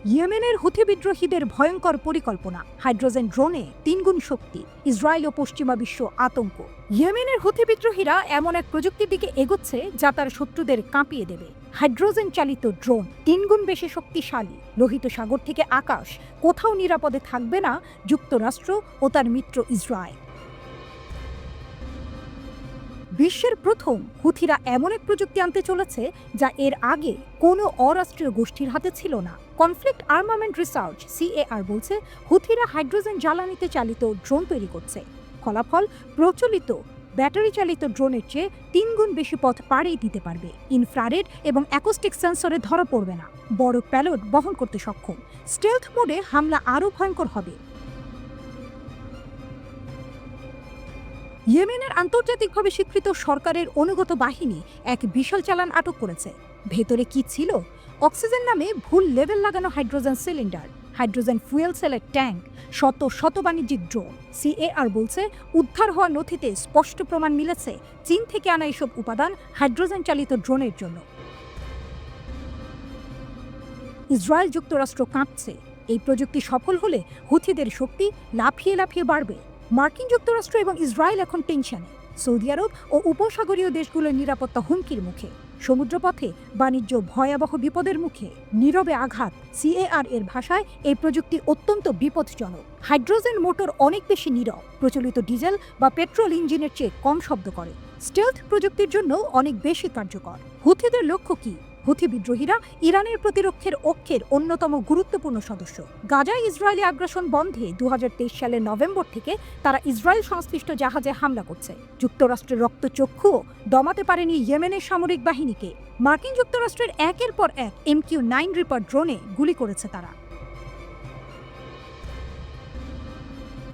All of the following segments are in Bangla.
ইয়েমেনের হুথি বিদ্রোহীদের ভয়ঙ্কর পরিকল্পনা, হাইড্রোজেন ড্রোনে 3 গুণ শক্তি, ইসরায়েল ও পশ্চিমা বিশ্ব আতঙ্ক। ইয়েমেনের হুথি বিদ্রোহীরা এমন এক প্রযুক্তির দিকে এগোচ্ছে যা তার শত্রুদের কাঁপিয়ে দেবে। হাইড্রোজেন চালিত ড্রোন 3 গুণ বেশি শক্তিশালী, লোহিত সাগর থেকে আকাশ, কোথাও নিরাপদে থাকবে না যুক্তরাষ্ট্র ও তার মিত্র ইসরায়েল। বিশ্বের প্রথম হুথিরা এমন এক প্রযুক্তি আনতে চলেছে যা এর আগে কোনো অরাষ্ট্রীয় গোষ্ঠীর হাতে ছিল না। কনফ্লিক্ট আর্মামেন্ট রিসার্চ CAR বলছে হুথিরা হাইড্রোজেন জ্বালানিতে চালিত ড্রোন তৈরি করছে। ফলাফল, প্রচলিত ব্যাটারি চালিত ড্রোনের চেয়ে 3 গুণ বেশি পথ পাড়ি দিতে পারবে, ইনফ্রারেড এবং অ্যাকোস্টিক সেন্সরে ধরা পড়বে না, বড় প্যালোড বহন করতে সক্ষম। স্টেলথ মোডে হামলা আরও ভয়ঙ্কর হবে। ইয়েমেনের আন্তর্জাতিকভাবে স্বীকৃত সরকারের অনুগত বাহিনী এক বিশাল চালান আটক করেছে। ভেতরে কি ছিল? অক্সিজেন নামে ভুল লেভেল লাগানো হাইড্রোজেন সিলিন্ডার, হাইড্রোজেন ফুয়েল সেলের ট্যাঙ্ক, শত শত বাণিজ্যিক ড্রোন। CAR বলছে উদ্ধার হওয়া নথিতে স্পষ্ট প্রমাণ মিলেছে চীন থেকে আনা এসব উপাদান হাইড্রোজেন চালিত ড্রোনের জন্য। ইসরায়েল যুক্তরাষ্ট্র কাঁপছে। এই প্রযুক্তি সফল হলে হুথিদের শক্তি লাফিয়ে লাফিয়ে বাড়বে। মার্কিন যুক্তরাষ্ট্র এবং ইসরায়েল এখন টেনশনে। সৌদি আরব ও উপসাগরীয় দেশগুলোর নিরাপত্তা হুমকির মুখে। সমুদ্রপথে বাণিজ্য ভয়াবহ বিপদের মুখে। নীরবে আঘাত। CAR এর ভাষায় এই প্রযুক্তি অত্যন্ত বিপজ্জনক। হাইড্রোজেন মোটর অনেক বেশি নীরব, প্রচলিত ডিজেল বা পেট্রোল ইঞ্জিনের চেয়ে কম শব্দ করে। স্টেলথ প্রযুক্তির জন্য অনেক বেশি কার্যকর। হুথিদের লক্ষ্য কি? হুথি বিদ্রোহীরা ইরানের প্রতিরক্ষের অক্ষের অন্যতম গুরুত্বপূর্ণ সদস্য। গাজায় ইসরায়েলি আগ্রাসন বন্ধে 2023 সালের নভেম্বর থেকে তারা ইসরায়েল সংশ্লিষ্ট জাহাজে হামলা করছে। যুক্তরাষ্ট্রের রক্তচক্ষুও দমাতে পারেনি ইয়েমেনের সামরিক বাহিনীকে। মার্কিন যুক্তরাষ্ট্রের একের পর এক MQ-9 রিপার ড্রোনে গুলি করেছে তারা।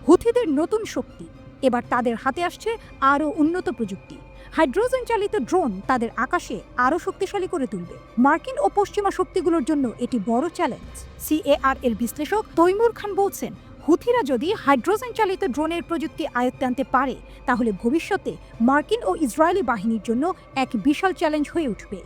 হুথিদের নতুন শক্তি, এবার তাদের হাতে আসছে আরও উন্নত প্রযুক্তি। হাইড্রোজেন চালিত ড্রোন তাদের আকাশে আরও শক্তিশালী করে তুলবে। মার্কিন ও পশ্চিমা শক্তিগুলোর জন্য এটি বড় চ্যালেঞ্জ। CAR এর বিশ্লেষক তৈমুর খান বলছেন, হুথিরা যদি হাইড্রোজেন চালিত ড্রোনের প্রযুক্তি আয়ত্তে আনতে পারে তাহলে ভবিষ্যতে মার্কিন ও ইসরায়েলি বাহিনীর জন্য এক বিশাল চ্যালেঞ্জ হয়ে উঠবে।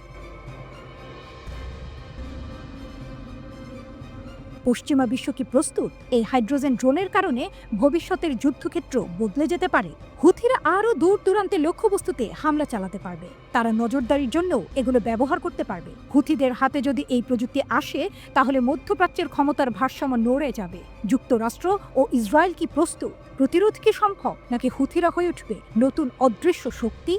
পশ্চিমা বিশ্ব কি প্রস্তুত? এই হাইড্রোজেন ড্রোনের কারণে ভবিষ্যতের যুদ্ধক্ষেত্র বদলে যেতে পারে। হুথিরা আরও দূর দূরান্তে লক্ষ্যবস্তুতে হামলা চালাতে পারবে। তারা নজরদারির জন্য এগুলো ব্যবহার করতে পারবে। হুথিদের হাতে যদি এই প্রযুক্তি আসে তাহলে মধ্যপ্রাচ্যের ক্ষমতার ভারসাম্য নড়ে যাবে। যুক্তরাষ্ট্র ও ইসরায়েল কি প্রস্তুত? প্রতিরোধ কি সম্ভব, নাকি হুথিরা হয়ে উঠবে নতুন অদৃশ্য শক্তি?